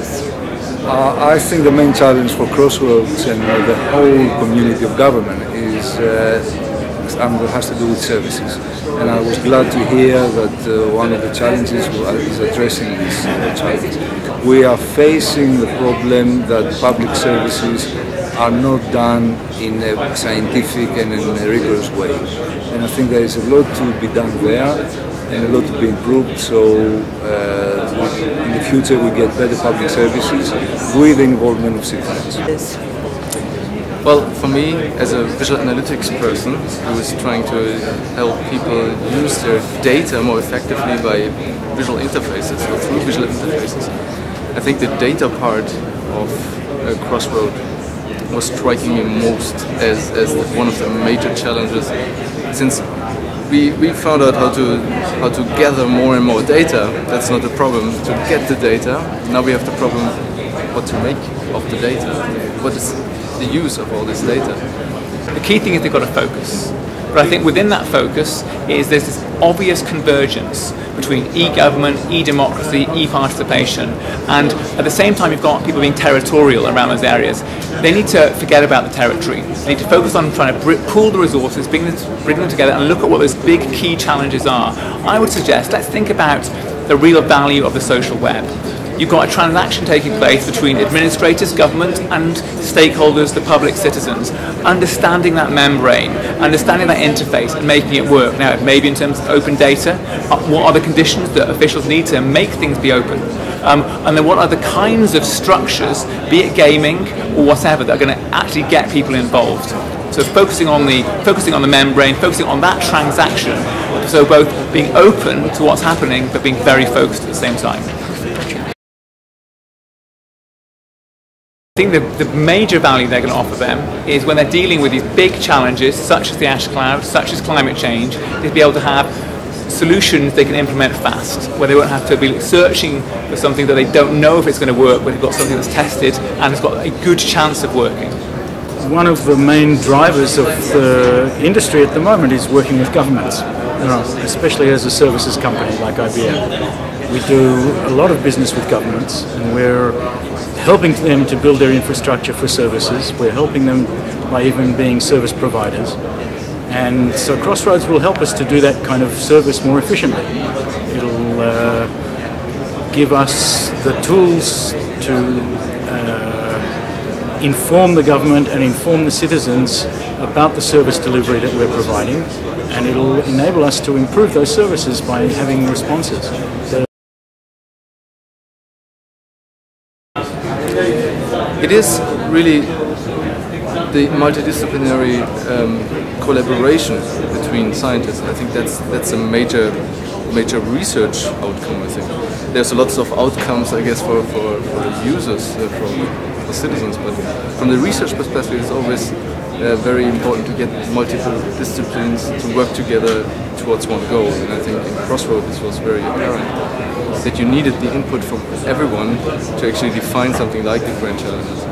challenges? I think the main challenge for Crossroads and the whole community of government is has to do with services. And I was glad to hear that one of the challenges is addressing this challenge. We are facing the problem that public services are not done in a scientific and in a rigorous way. And I think there is a lot to be done there and a lot to be improved, so in the future we get better public services with the involvement of citizens. Well, for me, as a visual analytics person who is trying to help people use their data more effectively by visual interfaces or through visual interfaces, I think the data part of CROSSROAD was striking me most as one of the major challenges, since we found out how to gather more and more data. That's not the problem, to get the data. Now we have the problem what to make of the data. What is the use of all this data? The key thing is they've got to focus. But I think within that focus there's this obvious convergence between e-government, e-democracy, e-participation, and at the same time you've got people being territorial around those areas. They need to forget about the territory. They need to focus on trying to pool the resources, bring them together and look at what those big key challenges are. I would suggest let's think about the real value of the social web. You've got a transaction taking place between administrators, government and stakeholders, the public citizens. Understanding that membrane, understanding that interface and making it work. Now, maybe in terms of open data, what are the conditions that officials need to make things be open? And then what are the kinds of structures, be it gaming or whatever, that are going to actually get people involved? So focusing on the membrane, focusing on that transaction, so both being open to what's happening but being very focused at the same time. I think the major value they're going to offer them is when they're dealing with these big challenges such as the ash cloud, such as climate change, is to be able to have solutions they can implement fast, where they won't have to be searching for something that they don't know if it's going to work, but they've got something that's tested and it's got a good chance of working. One of the main drivers of the industry at the moment is working with governments, especially as a services company like IBM. We do a lot of business with governments and we're helping them to build their infrastructure for services. We're helping them by even being service providers. And so Crossroads will help us to do that kind of service more efficiently. It'll give us the tools to inform the government and inform the citizens about the service delivery that we're providing, and it'll enable us to improve those services by having responses. It is really the multidisciplinary collaboration between scientists. I think that's a major research outcome. I think there's lots of outcomes, I guess, for users, for citizens. But from the research perspective, it's always very important to get multiple disciplines to work together towards one goal. And I think in CROSSROAD this was very apparent, that you needed the input from everyone to actually define something like the grand challenges.